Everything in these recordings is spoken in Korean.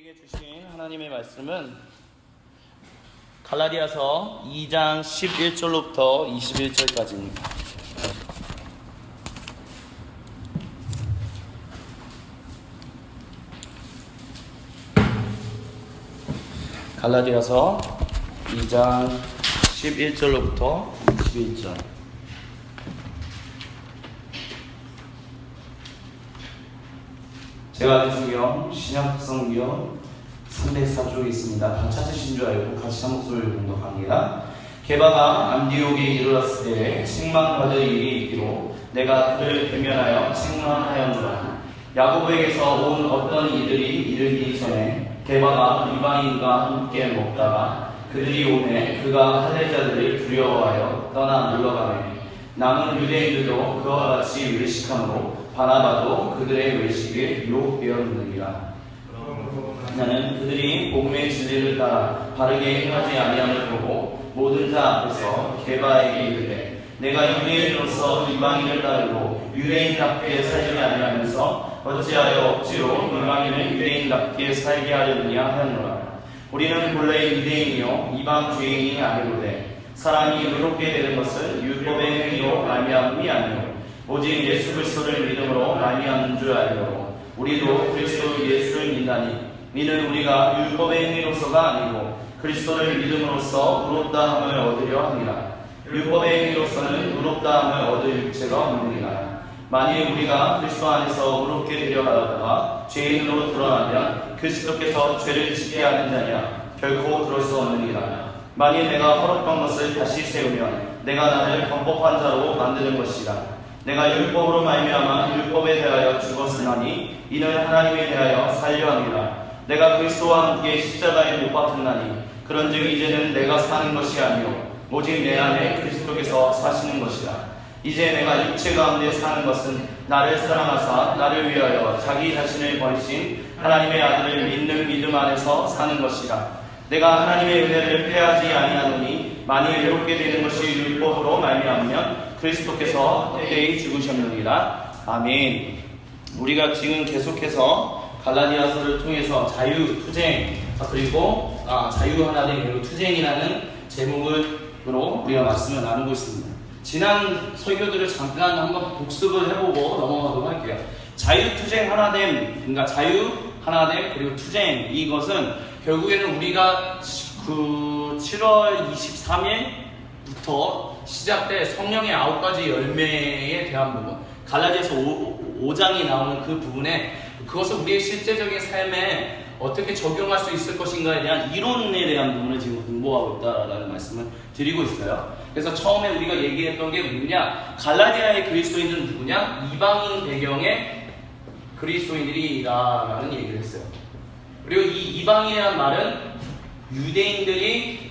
우리에게 주신 하나님의 말씀은 갈라디아서 2장 11절로부터 21절까지입니다. 갈라디아서 2장 11절로부터 21절. 제가 성경 신약성경 304쪽에 있습니다. 다 찾으신 줄 알고 같이 한 목소리를 공독합니다. 게바가 안디옥에 이르렀을 때 책망받을 일이 있기로 내가 그를 대면하여 책망하였노라. 야고보에게서 온 어떤 이들이 이르기 전에 게바가 이방인과 함께 먹다가 그들이 오매 그가 할례자들을 두려워하여 떠나 물러가매 남은 유대인들도 그와 같이 외식함으로 바나바도 그들의 외식에 유혹되었느니라. 나는 그들이 복음의 진리를 따라 바르게 행하지 아니함을 보고 모든 자 앞에서 게바에게 이르되 내가 유대인으로서 이방인을 따르고 유대인답게 살지 아니하면서 어찌하여 억지로 이방인을 유대인답게 살게 하려느냐 하였노라. 우리는 본래 유대인이요 이방 죄인이 아니로되 사람이 의롭게 되는 것은 율법의 행위로 말미암음이 아니요 오직 예수 그리스도를 믿음으로 말미암는 줄 알므로 우리도 그리스도 예수를 믿나니 이는 우리가 율법의 행위로서가 아니고 그리스도를 믿음으로써 의롭다함을 얻으려 함이라. 율법의 행위로서는 의롭다함을 얻을 육체가 없느니라. 만일 우리가 그리스도 안에서 의롭게 되려 하다가 죄인으로 드러나면 그리스도께서 죄를 짓게 하는 자냐? 결코 그럴 수 없느니라. 만일 내가 허락한 것을 다시 세우면 내가 나를 범법한 자로 만드는 것이라. 내가 율법으로 말미암아 율법에 대하여 죽었으나니 이는 하나님에 대하여 살려 함이라. 내가 그리스도와 함께 십자가에 못 박혔나니 그런즉 이제는 내가 사는 것이 아니요 오직 내 안에 그리스도께서 사시는 것이라. 이제 내가 육체 가운데 사는 것은 나를 사랑하사 나를 위하여 자기 자신을 버리신 하나님의 아들을 믿는 믿음 안에서 사는 것이라. 내가 하나님의 은혜를 패하지 아니하노니 만일 외롭게 되는 것이 율법으로 말미암으면 그리스도께서 헛되이 죽으셨느니라. 아멘. 우리가 지금 계속해서 갈라디아서를 통해서 자유투쟁 그리고 자유하나됨 투쟁이라는 제목으로 우리가 말씀을 나누고 있습니다. 지난 설교들을 잠깐 한번 복습을 해보고 넘어가도록 할게요. 자유투쟁 하나됨, 그러니까 자유 하나됨 그리고 투쟁, 이것은 결국에는 우리가 그 7월 23일부터 시작된 성령의 9가지 열매에 대한 부분, 갈라디아서 5장이 나오는 그 부분에 그것을 우리의 실제적인 삶에 어떻게 적용할 수 있을 것인가에 대한 이론에 대한 부분을 지금 공부하고 있다라는 말씀을 드리고 있어요. 그래서 처음에 우리가 얘기했던 게 뭐냐, 갈라디아의 그리스도인들은 누구냐? 이방인 배경의 그리스도인들이라는 얘기를 했어요. 그리고 이 이방인이라는 말은 유대인들이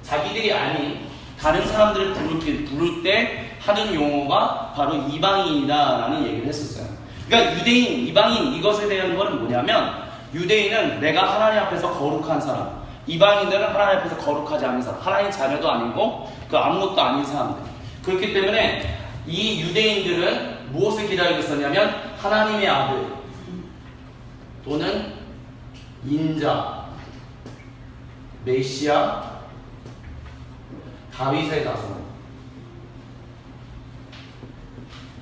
자기들이 아닌 다른 사람들을 부를 때 하는 용어가 바로 이방인이다라는 얘기를 했었어요. 그러니까 유대인, 이방인, 이것에 대한 거는 뭐냐면, 유대인은 내가 하나님 앞에서 거룩한 사람, 이방인들은 하나님 앞에서 거룩하지 않은 사람, 하나님 자녀도 아니고 그 아무것도 아닌 사람들. 그렇기 때문에 이 유대인들은 무엇을 기다리고 있었냐면 하나님의 아들 또는 인자, 메시아, 다윗의 자손,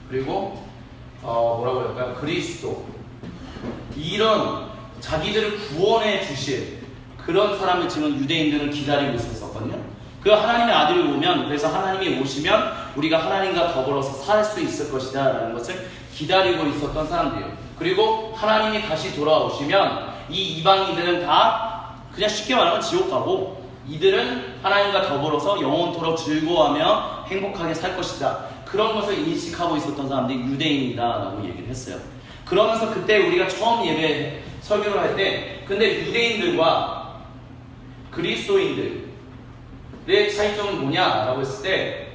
그리고 뭐라고 할까요? 그리스도, 이런 자기들을 구원해 주실 그런 사람을 지금 유대인들은 기다리고 있었거든요. 그 하나님의 아들이 오면, 그래서 하나님이 오시면 우리가 하나님과 더불어서 살 수 있을 것이다 라는 것을 기다리고 있었던 사람들이에요. 그리고 하나님이 다시 돌아오시면 이 이방인들은 다 그냥 쉽게 말하면 지옥 가고, 이들은 하나님과 더불어서 영원토록 즐거워하며 행복하게 살 것이다, 그런 것을 인식하고 있었던 사람들이 유대인이다라고 얘기를 했어요. 그러면서 그때 우리가 처음 예배 설교를 할 때, 근데 유대인들과 그리스도인들의 차이점은 뭐냐라고 했을 때,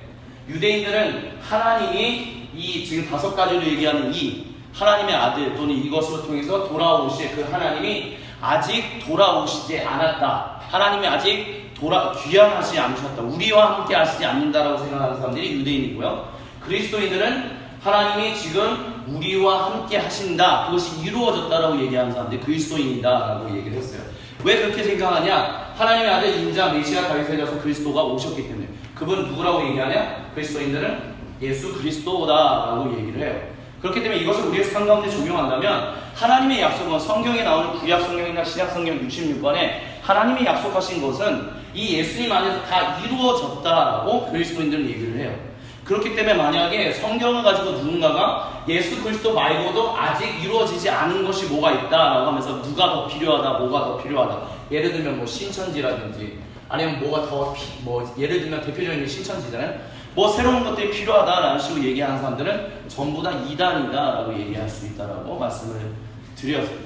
유대인들은 하나님이 이 지금 5가지로 얘기하는 이 하나님의 아들 또는 이것을 통해서 돌아오실 그 하나님이 아직 돌아오시지 않았다, 하나님이 아직 귀환하지 않으셨다, 우리와 함께 하시지 않는다라고 생각하는 사람들이 유대인이고요. 그리스도인들은 하나님이 지금 우리와 함께 하신다. 그것이 이루어졌다라고 얘기하는 사람들이 그리스도인이다라고 얘기를 했어요. 왜 그렇게 생각하냐? 하나님의 아들 인자 메시아 다윗에 이어서 그리스도가 오셨기 때문에. 그분 누구라고 얘기하냐? 그리스도인들은 예수 그리스도다라고 얘기를 해요. 그렇기 때문에 이것을 우리의 삶 가운데 적용한다면 하나님의 약속은 성경에 나오는 구약 성경이나 신약 성경 66권에 하나님이 약속하신 것은 이 예수님 안에서 다 이루어졌다라고 그리스도인들은 얘기를 해요. 그렇기 때문에 만약에 성경을 가지고 누군가가 예수 그리스도 말고도 아직 이루어지지 않은 것이 뭐가 있다라고 하면서 누가 더 필요하다, 뭐가 더 필요하다. 예를 들면 뭐 신천지라든지 아니면 뭐가 더 예를 들면 대표적인 게 신천지잖아요. 뭐 새로운 것들이 필요하다라는 식으로 얘기하는 사람들은 전부 다 이단이다라고 얘기할 수 있다라고 말씀을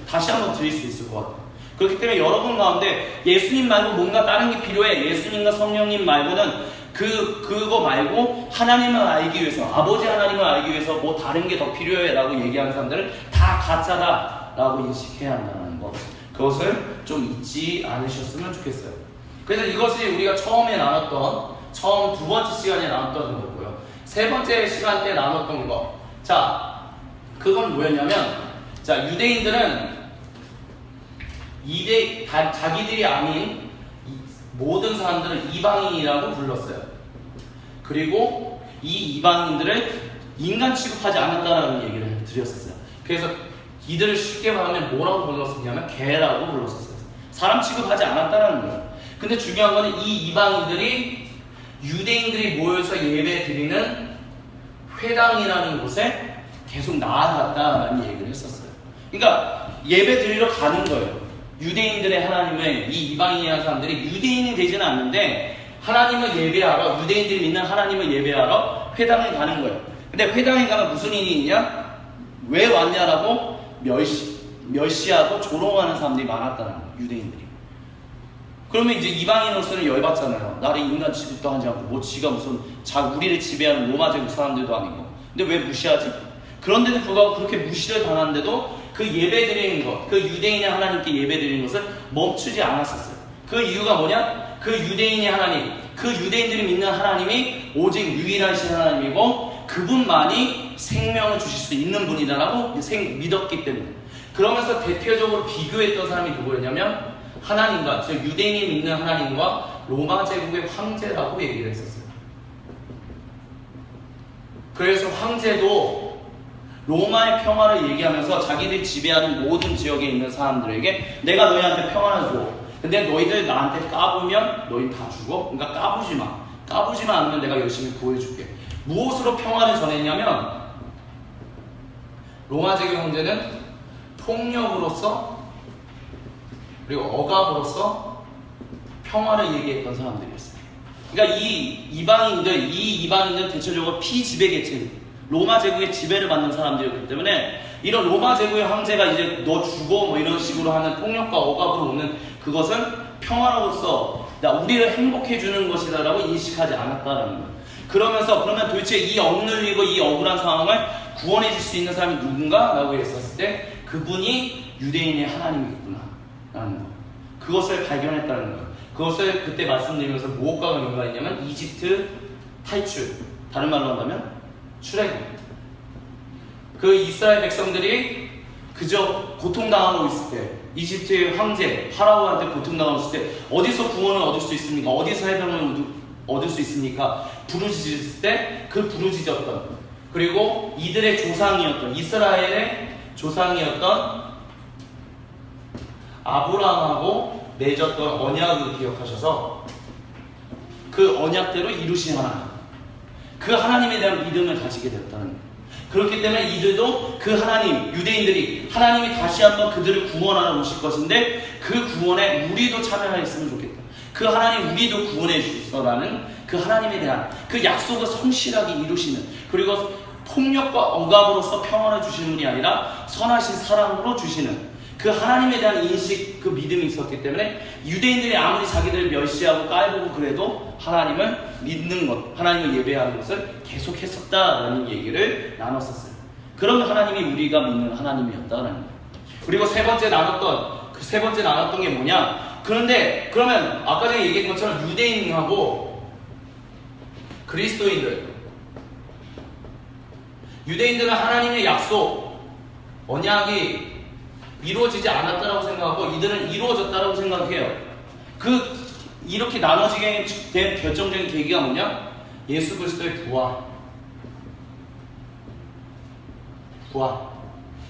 다시 한번 드릴 수 있을 것 같아요. 그렇기 때문에 여러분 가운데 예수님 말고 뭔가 다른 게 필요해. 예수님과 성령님 말고는 그거 말고 하나님을 알기 위해서, 아버지 하나님을 알기 위해서 뭐 다른 게 더 필요해 라고 얘기하는 사람들은 다 가짜다 라고 인식해야 한다는 것, 그것을 좀 잊지 않으셨으면 좋겠어요. 그래서 이것이 우리가 처음에 나눴던, 처음 두 번째 시간에 나눴던 거고요. 세 번째 시간 때 나눴던 거, 자 그건 뭐였냐면, 자 유대인들은 자기들이 아닌 모든 사람들을 이방인이라고 불렀어요. 그리고 이 이방인들을 인간 취급하지 않았다라는 얘기를 드렸었어요. 그래서 이들을 쉽게 말하면 뭐라고 불렀었냐면 개라고 불렀었어요. 사람 취급하지 않았다라는 거예요. 근데 중요한 거는 이 이방인들이 유대인들이 모여서 예배 드리는 회당이라는 곳에 계속 나아갔다라는 얘기를 했었어요. 그러니까 예배 드리러 가는 거예요. 유대인들의 하나님을, 이 이방인이라는 사람들이 유대인이 되지는 않는데 하나님을 예배하러, 유대인들이 믿는 하나님을 예배하러 회당에 가는 거예요. 근데 회당에 가면 무슨 일이 있냐? 왜 왔냐라고 멸시하고 조롱하는 사람들이 많았다는 거예요. 유대인들이. 그러면 이제 이방인으로서는 열받잖아요. 나를 인간 취급도 하지 않고 뭐 지가 무슨 우리를 지배하는 로마 제국 사람들도 아니고. 근데 왜 무시하지? 그런데도 불구하고 그렇게 무시를 당하는데도 그 예배 드리는 것, 그 유대인의 하나님께 예배 드리는 것을 멈추지 않았었어요. 그 이유가 뭐냐? 그 유대인의 하나님, 그 유대인들이 믿는 하나님이 오직 유일하신 하나님이고 그분만이 생명을 주실 수 있는 분이다라고 믿었기 때문에. 그러면서 대표적으로 비교했던 사람이 누구였냐면 하나님과, 즉 유대인이 믿는 하나님과 로마 제국의 황제라고 얘기를 했었어요. 그래서 황제도 로마의 평화를 얘기하면서 자기들이 지배하는 모든 지역에 있는 사람들에게 내가 너희한테 평화를 줘. 근데 너희들 나한테 까부면 너희 다 죽어? 그러니까 까부지 마. 까부지만 않으면 내가 열심히 구해줄게. 무엇으로 평화를 전했냐면 로마 제국 황제는 폭력으로서 그리고 억압으로서 평화를 얘기했던 사람들이었어요. 그러니까 이 이방인들 대체적으로 피지배계층, 로마 제국의 지배를 받는 사람들이었기 때문에 이런 로마 제국의 황제가 이제 너 죽어 뭐 이런 식으로 하는 폭력과 억압으로 오는 그것은 평화로서 우리를 행복해 주는 것이다 라고 인식하지 않았다라는 거예요. 그러면 도대체 이 억눌리고 이 억울한 상황을 구원해 줄 수 있는 사람이 누군가? 라고 했었을 때 그분이 유대인의 하나님이겠구나 라는 거, 그것을 발견했다는 거예요. 그것을 그때 말씀드리면서 무엇과 연관했냐면 이집트 탈출, 다른 말로 한다면 출애굽. 그 이스라엘 백성들이 그저 고통당하고 있을 때, 이집트의 황제 파라오한테 고통당하고 있을 때 어디서 구원을 얻을 수 있습니까? 어디서 해방을 얻을 수 있습니까? 부르짖을 때 그 부르짖었던, 그리고 이들의 조상이었던, 이스라엘의 조상이었던 아브라함하고 맺었던 언약을 기억하셔서 그 언약대로 이루신 하나님, 그 하나님에 대한 믿음을 가지게 되었다는 거예요. 그렇기 때문에 이들도 그 하나님, 유대인들이 하나님이 다시 한번 그들을 구원하러 오실 것인데 그 구원에 우리도 참여했으면 좋겠다. 그 하나님 우리도 구원해 주소서라는 그 하나님에 대한 그 약속을 성실하게 이루시는, 그리고 폭력과 억압으로서 평화를 주시는 분이 아니라 선하신 사랑으로 주시는 그 하나님에 대한 인식, 그 믿음이 있었기 때문에 유대인들이 아무리 자기들을 멸시하고 깔보고 그래도 하나님을 믿는 것, 하나님을 예배하는 것을 계속했었다라는 얘기를 나눴었어요. 그런 하나님이 우리가 믿는 하나님이었다라는 거예요. 그리고 세 번째 나눴던 게 뭐냐? 그런데 그러면 아까 전에 얘기했던 것처럼 유대인하고 그리스도인들, 유대인들은 하나님의 약속, 언약이 이루어지지 않았다라고 생각하고 이들은 이루어졌다라고 생각해요. 이렇게 나눠지게 된 결정적인 계기가 뭐냐? 예수 그리스도의 부활.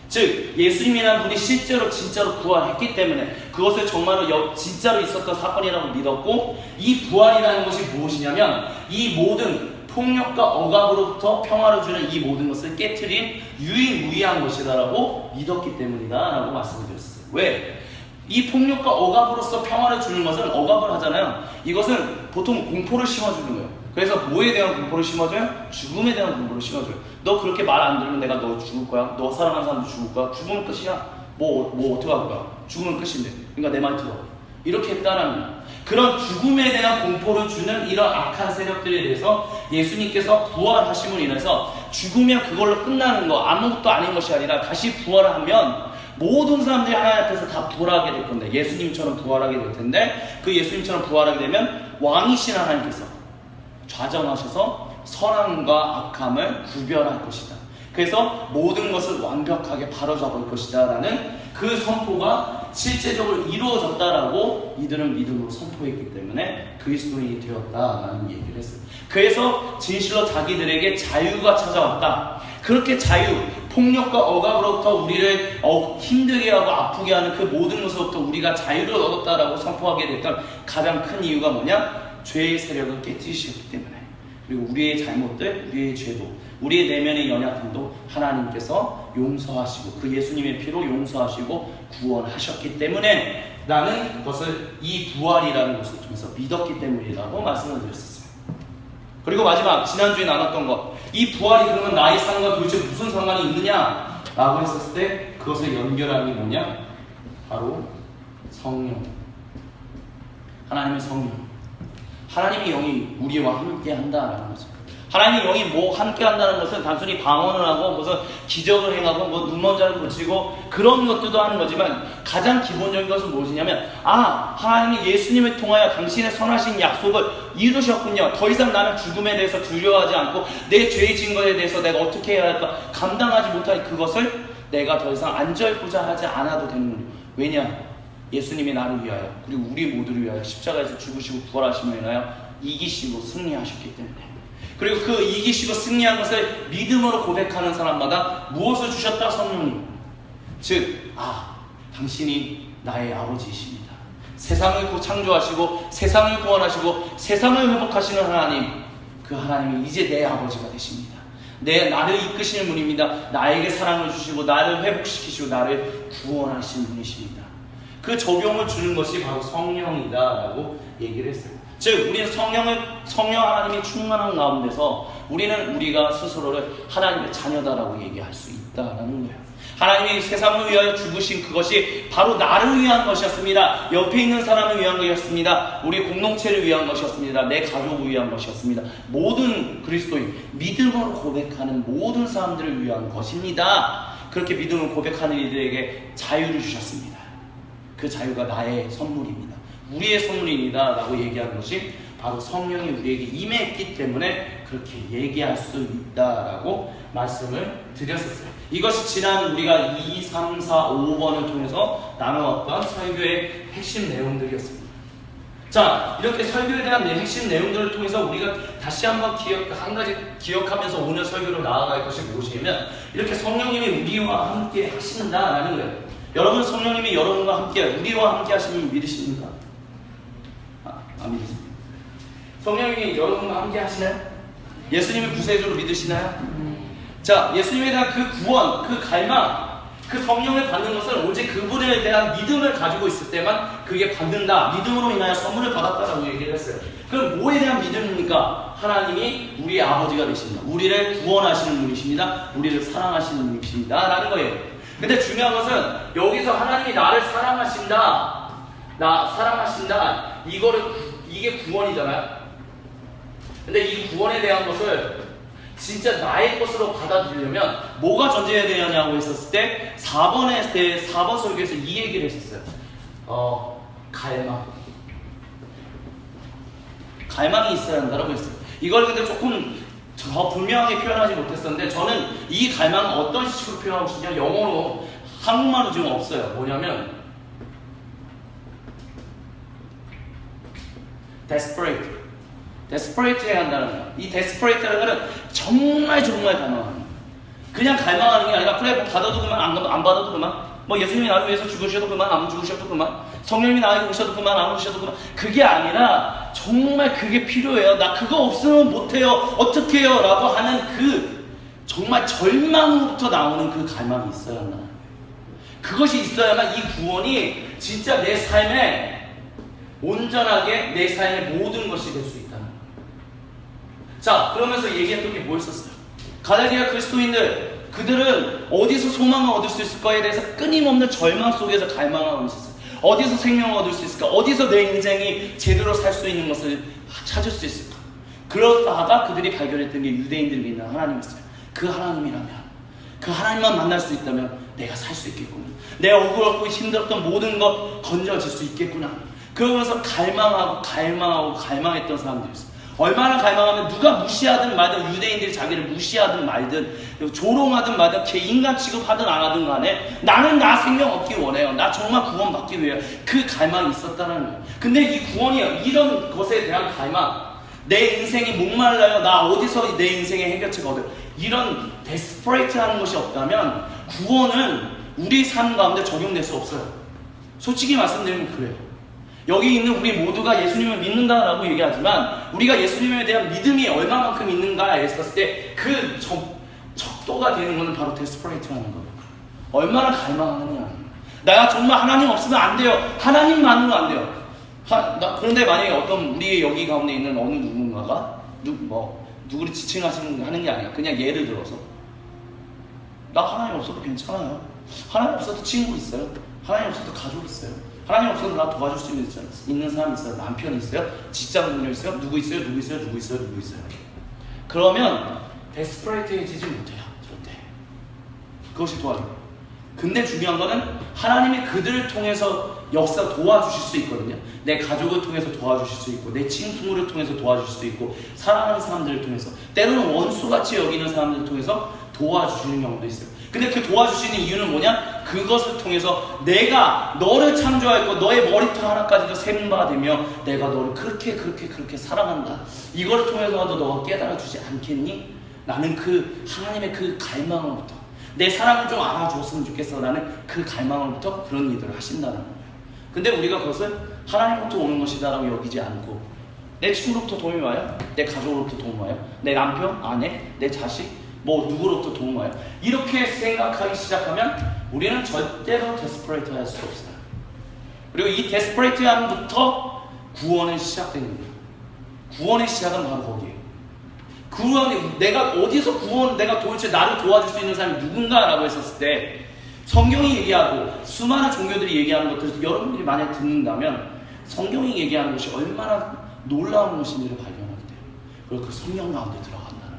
즉 예수님이라는 분이 실제로 진짜로 부활했기 때문에 그것을 정말로 진짜로 있었던 사건이라고 믿었고, 이 부활이라는 것이 무엇이냐면 이 모든 폭력과 억압으로부터 평화를 주는 이 모든 것을 깨트린 유일무이한 것이다라고 믿었기 때문이다 라고 말씀을 드렸어요. 왜? 이 폭력과 억압으로서 평화를 주는 것은, 억압을 하잖아요. 이것은 보통 공포를 심어주는 거예요. 그래서 뭐에 대한 공포를 심어줘요? 죽음에 대한 공포를 심어줘요. 너 그렇게 말 안 들으면 내가 너 죽을 거야. 너 사랑하는 사람도 죽을 거야. 죽으면 끝이야. 뭐 어떻게 할 거야? 죽으면 끝인데. 그러니까 내 말 들어. 이렇게 했다라는 그런 죽음에 대한 공포를 주는 이런 악한 세력들에 대해서 예수님께서 부활하심으로 인해서 죽으면 그걸로 끝나는 거, 아무것도 아닌 것이 아니라 다시 부활하면 모든 사람들이 하나님 앞에서 다 부활하게 될 건데, 예수님처럼 부활하게 될 텐데, 그 예수님처럼 부활하게 되면 왕이신 하나님께서 좌정하셔서 선함과 악함을 구별할 것이다. 그래서 모든 것을 완벽하게 바로잡을 것이다 라는 그 선포가 실제적으로 이루어졌다라고 이들은 믿음으로 선포했기 때문에 그리스도인이 되었다라는 얘기를 했어요. 그래서 진실로 자기들에게 자유가 찾아왔다. 그렇게 자유, 폭력과 억압으로부터 우리를 힘들게 하고 아프게 하는 그 모든 것으로부터 우리가 자유를 얻었다라고 선포하게 됐던 가장 큰 이유가 뭐냐? 죄의 세력을 깨뜨리셨기 때문에. 그리고 우리의 잘못들, 우리의 죄도, 우리의 내면의 연약함도 하나님께서 용서하시고 그 예수님의 피로 용서하시고 구원하셨기 때문에 나는 그것을 이 부활이라는 것을 통해서 믿었기 때문이라고 말씀을 드렸었어요. 그리고 마지막, 지난주에 나눴던 것, 이 부활이 그러면 나의 삶과 도대체 무슨 상관이 있느냐 라고 했었을 때 그것을 연결하는 게 뭐냐? 바로 성령, 하나님의 성령, 하나님의 영이 우리와 함께 한다라는 거죠. 하나님의 영이 뭐 함께 한다는 것은 단순히 방언을 하고 무슨 기적을 행하고 뭐 눈먼자를 고치고 그런 것들도 하는 거지만, 가장 기본적인 것은 무엇이냐면, 하나님이 예수님을 통하여 당신의 선하신 약속을 이루셨군요. 더 이상 나는 죽음에 대해서 두려워하지 않고 내 죄의 증거에 대해서 내가 어떻게 해야 할까 감당하지 못할 그것을 내가 더 이상 안절부절 하지 않아도 되는 거예요. 왜냐? 예수님이 나를 위하여 그리고 우리 모두를 위하여 십자가에서 죽으시고 부활하심을 인하여 이기시고 승리하셨기 때문에, 그리고 그 이기시고 승리한 것을 믿음으로 고백하는 사람마다 무엇을 주셨다? 성령님. 즉, 당신이 나의 아버지이십니다. 세상을 창조하시고 세상을 구원하시고 세상을 회복하시는 하나님, 그 하나님이 이제 내 아버지가 되십니다. 나를 이끄시는 분입니다. 나에게 사랑을 주시고 나를 회복시키시고 나를 구원하시는 분이십니다. 그 적용을 주는 것이 바로 성령이다 라고 얘기를 했어요. 즉 우리는 성령 하나님이 충만한 가운데서 우리가 스스로를 하나님의 자녀다라고 얘기할 수 있다라는 거예요. 하나님이 세상을 위하여 죽으신 그것이 바로 나를 위한 것이었습니다. 옆에 있는 사람을 위한 것이었습니다. 우리 공동체를 위한 것이었습니다. 내 가족을 위한 것이었습니다. 모든 그리스도인, 믿음으로 고백하는 모든 사람들을 위한 것입니다. 그렇게 믿음을 고백하는 이들에게 자유를 주셨습니다. 그 자유가 나의 선물입니다. 우리의 선물입니다 라고 얘기하는 것이 바로 성령이 우리에게 임했기 때문에 그렇게 얘기할 수 있다라고 말씀을 드렸었어요. 이것이 지난 우리가 2, 3, 4, 5번을 통해서 나눠왔던 설교의 핵심 내용들이었습니다. 자, 이렇게 설교에 대한 핵심 내용들을 통해서 우리가 다시 한번 한 가지 기억하면서 오늘 설교로 나아갈 것이 무엇이냐면, 이렇게 성령님이 우리와 함께 하신다라는 거예요. 여러분, 성령님이 여러분과 함께, 우리와 함께 하시는 믿으십니까? 안 믿으십니까? 성령님이 여러분과 함께 하시나요? 예수님을 구세주로 믿으시나요? 자, 예수님에 대한 그 구원, 그 갈망, 그 성령을 받는 것은 오직 그분에 대한 믿음을 가지고 있을 때만 그게 받는다, 믿음으로 인하여 선물을 받았다라고 얘기를 했어요. 그럼 뭐에 대한 믿음입니까? 하나님이 우리의 아버지가 되십니다. 우리를 구원하시는 분이십니다. 우리를 사랑하시는 분이십니다 라는 거예요. 근데 중요한 것은 여기서 하나님이 나를 사랑하신다, 이게 구원이잖아요. 근데 이 구원에 대한 것을 진짜 나의 것으로 받아들이려면 뭐가 전제해야 되냐고 했었을 때 4번 설교에서 이 얘기를 했었어요. 갈망이 있어야 한다라고 했어요. 이걸 근데 조금 더 분명하게 표현하지 못했었는데 저는 이 갈망은 어떤 식으로 표현하고 싶냐 영어로 한국말로 지금 없어요. 뭐냐면 desperate 해야 한다는 거야. 이 desperate라는 거는 정말 갈망하는 거야. 그냥 갈망하는 게 아니라 그래 뭐 받아도 그만 안 받아도 그만 뭐 예수님이 나를 위해서 죽으셔도 그만 안 죽으셔도 그만 성령님이 나에게 오셔도 그만 안 오셔도 그만 그게 아니라 정말 그게 필요해요. 나 그거 없으면 못해요. 어떻게 해요? 라고 하는 그 정말 절망으로부터 나오는 그 갈망이 있어야 한다는 거예요. 그것이 있어야만 이 구원이 진짜 내 삶에 온전하게 내 삶의 모든 것이 될 수 있다는 거예요. 자, 그러면서 얘기했던 게 뭐였었어요? 갈라디아 그리스도인들 그들은 어디서 소망을 얻을 수 있을까에 대해서 끊임없는 절망 속에서 갈망하고 있었어요. 어디서 생명을 얻을 수 있을까? 어디서 내 인생이 제대로 살 수 있는 것을 찾을 수 있을까? 그러다가 그들이 발견했던 게 유대인들이 믿는 하나님이었어요. 그 하나님이라면 그 하나님만 만날 수 있다면 내가 살 수 있겠구나. 내 억울하고 힘들었던 모든 것 건져질 수 있겠구나. 그러면서 갈망했던 사람들이었어요. 얼마나 갈망하면 누가 무시하든 말든 유대인들이 자기를 무시하든 말든 조롱하든 말든 걔 인간 취급하든 안 하든 간에 나는 나 생명 얻기 원해요. 나 정말 구원받기 위해 그 갈망이 있었다는 거예요. 근데 이 구원이 이런 것에 대한 갈망 내 인생이 목말라요. 나 어디서 내 인생의 해결책을 얻어요. 이런 데스퍼레이트하는 것이 없다면 구원은 우리 삶 가운데 적용될 수 없어요. 솔직히 말씀드리면 그래요. 여기 있는 우리 모두가 예수님을 믿는다라고 얘기하지만 우리가 예수님에 대한 믿음이 얼마만큼 있는가 했었을 때 그 척도가 되는 것은 바로 데스퍼레이트라는 거예요. 얼마나 갈망하느냐. 내가 정말 하나님 없으면 안 돼요. 하나님만으로 안 돼요. 그런데 만약에 어떤 우리 여기 가운데 있는 어느 누군가가 누구를 지칭하는 게 아니라 그냥 예를 들어서 나 하나님 없어도 괜찮아요. 하나님 없어도 친구 있어요. 하나님 없어도 가족 있어요. 하나님 없어도 나 도와줄 수 있는 사람 있어요. 남편 있어요. 직장분이 있어요. 누구 있어요. 그러면 데스퍼레이트해지지 못해요. 절대. 그것이 도와줘요. 근데 중요한 거는 하나님이 그들을 통해서 역사 도와주실 수 있거든요. 내 가족을 통해서 도와주실 수 있고 내 친구를 통해서 도와주실 수 있고 사랑하는 사람들을 통해서 때로는 원수같이 여기는 사람들을 통해서 도와주시는 경우도 있어요. 근데 그 도와주시는 이유는 뭐냐? 그것을 통해서 내가 너를 창조하였고 너의 머리털 하나까지도 셈바 되며 내가 너를 그렇게 사랑한다. 이거를 통해서라도 너가 깨달아주지 않겠니? 나는 그 하나님의 그 갈망으로부터 내 사랑을 좀 알아줬으면 좋겠어. 나는 그 갈망으로부터 그런 일들을 하신다는 거예요. 근데 우리가 그것을 하나님으로부터 오는 것이다라고 여기지 않고 내 친구로부터 도움이 와요? 내 가족으로부터 도움이 와요? 내 남편, 아내, 내 자식 누구로부터 도움 와요? 이렇게 생각하기 시작하면 우리는 절대로 데스퍼레이트 할 수 없어요. 그리고 이 데스퍼레이트 함부터 구원은 시작되는 거예요. 구원의 시작은 바로 거기에요. 구원이 내가 어디서 내가 도대체 나를 도와줄 수 있는 사람이 누군가라고 했었을 때 성경이 얘기하고 수많은 종교들이 얘기하는 것들을 여러분들이 만약 듣는다면 성경이 얘기하는 것이 얼마나 놀라운 것인지를 발견하게 돼요. 그리고 그 성령 가운데 들어간다는 거예요.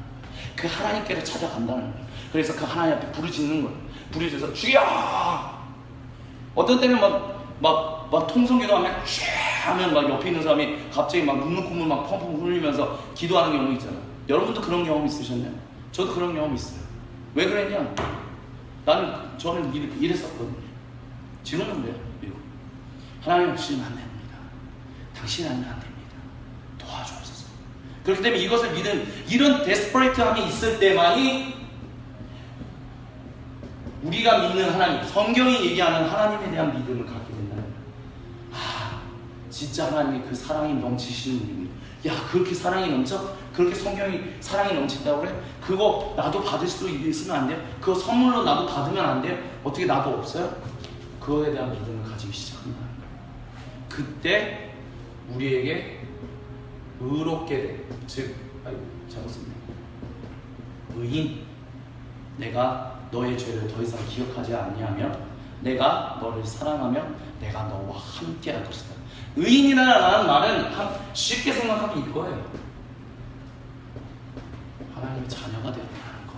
그 하나님께로 찾아간다는 거예요. 그래서 그 하나님 앞에 불을 짓는 거예요. 불을 지어서 주여! 어떤 때는 막 통성기도 하면 하면 막 옆에 있는 사람이 갑자기 막 눈물 콧물 막 펑펑 흘리면서 기도하는 경우 있잖아요. 여러분도 그런 경험 있으셨나요? 저도 그런 경험 있어요. 왜 그랬냐? 저는 이랬었거든요. 지금은 그래요. 하나님 없이는 안 됩니다. 당신 아니면 안 됩니다. 도와주옵소서. 그렇기 때문에 이것을 믿은 이런 데스퍼레이트함이 있을 때만이 우리가 믿는 하나님, 성경이 얘기하는 하나님에 대한 믿음을 갖게 된다는 거예요. 진짜 하나님이 그 사랑이 넘치시는 분이에요. 야, 그렇게 사랑이 넘쳐? 그렇게 성경이 사랑이 넘친다고 그래? 그거 나도 받을 수 있으면 안 돼요? 그거 선물로 나도 받으면 안 돼요? 어떻게 나도 없어요? 그거에 대한 믿음을 가지기 시작한다. 그때 우리에게 의롭게 돼. 잘못 썼네. 의인. 내가 너의 죄를 더 이상 기억하지 아니하며 내가 너를 사랑하며 내가 너와 함께 할 것이다. 의인이라는 말은 쉽게 생각하면 이거예요. 하나님의 자녀가 되었다는 거.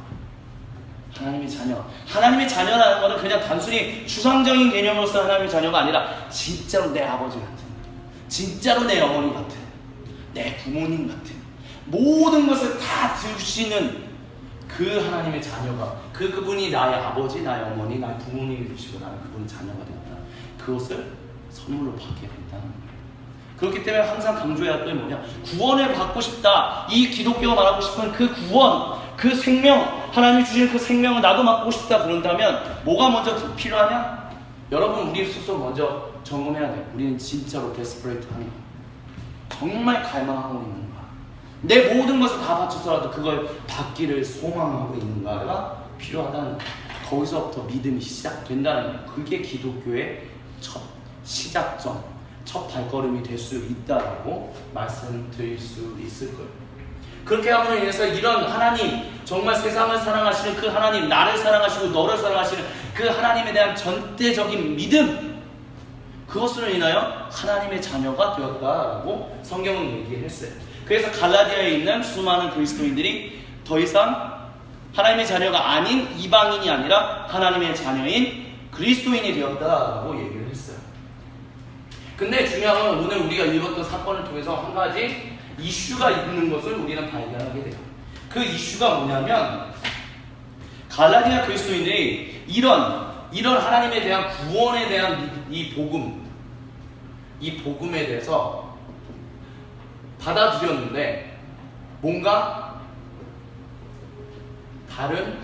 하나님의 자녀라는 것은 그냥 단순히 추상적인 개념으로서 하나님의 자녀가 아니라 진짜로 내 아버지 같은, 진짜로 내 어머니 같은, 내 부모님 같은, 모든 것을 다 주시는 그 하나님의 자녀가 그분이 나의 아버지, 나의 어머니, 나의 부모님이 되시고 나는 그분의 자녀가 되었다. 그것을 선물로 받게 된다는 거예요. 그렇기 때문에 항상 강조해야 할 게 뭐냐? 구원을 받고 싶다. 이 기독교가 말하고 싶은 그 구원, 그 생명, 하나님이 주신 그 생명을 나도 맡고 싶다 그런다면 뭐가 먼저 필요하냐? 여러분, 우리 스스로 먼저 점검해야 돼. 우리는 진짜로 데스퍼레이트한가? 정말 갈망하고 있는가? 내 모든 것을 다 바쳐서라도 그걸 받기를 소망하고 있는가가 필요하다는 거예요. 거기서부터 믿음이 시작된다는 거예요. 그게 기독교의 첫 시작점, 첫 발걸음이 될 수 있다라고 말씀드릴 수 있을 거예요. 그렇게 함으로 인해서 이런 하나님, 정말 세상을 사랑하시는 그 하나님, 나를 사랑하시고 너를 사랑하시는 그 하나님에 대한 전대적인 믿음, 그것으로 인하여 하나님의 자녀가 되었다라고 성경은 얘기했어요. 그래서 갈라디아에 있는 수많은 그리스도인들이 더 이상 하나님의 자녀가 아닌 이방인이 아니라 하나님의 자녀인 그리스도인이 되었다라고 얘기를 했어요. 근데 중요한 건 오늘 우리가 읽었던 사건을 통해서 한 가지 이슈가 있는 것을 우리는 발견하게 돼요. 그 이슈가 뭐냐면 갈라디아 그리스도인들이 이런 하나님에 대한 구원에 대한 이 복음에 대해서 받아들였는데 뭔가 다른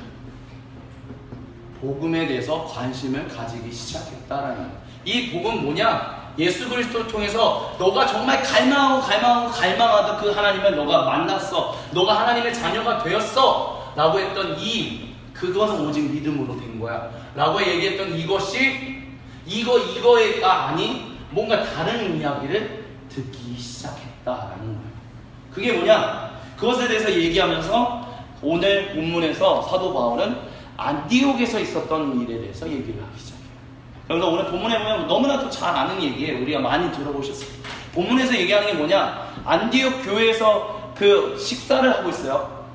복음에 대해서 관심을 가지기 시작했다라는 거예요. 이 복음 뭐냐? 예수 그리스도를 통해서 너가 정말 갈망하던 그 하나님을 너가 만났어. 너가 하나님의 자녀가 되었어. 라고 했던 그것은 오직 믿음으로 된 거야. 라고 얘기했던 이것이 이거가 아닌 뭔가 다른 이야기를 듣기 시작했다라는 거예요. 그게 뭐냐? 그것에 대해서 얘기하면서 오늘 본문에서 사도 바울은 안디옥에서 있었던 일에 대해서 얘기를 하기 시작해요. 그래서 오늘 본문에 보면 너무나도 잘 아는 얘기예요. 우리가 많이 들어보셨어요. 본문에서 얘기하는 게 뭐냐? 안디옥 교회에서 그 식사를 하고 있어요.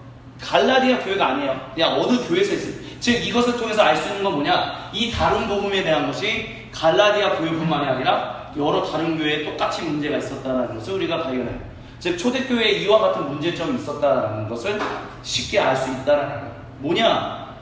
갈라디아 교회가 아니에요. 그냥 어느 교회에서 있어요. 즉 이것을 통해서 알 수 있는 건 뭐냐? 이 다른 복음에 대한 것이 갈라디아 교회뿐만이 아니라 여러 다른 교회에 똑같이 문제가 있었다는 것을 우리가 발견해요. 즉 초대교회에 이와 같은 문제점이 있었다는 것을 쉽게 알 수 있다는 거예요. 뭐냐?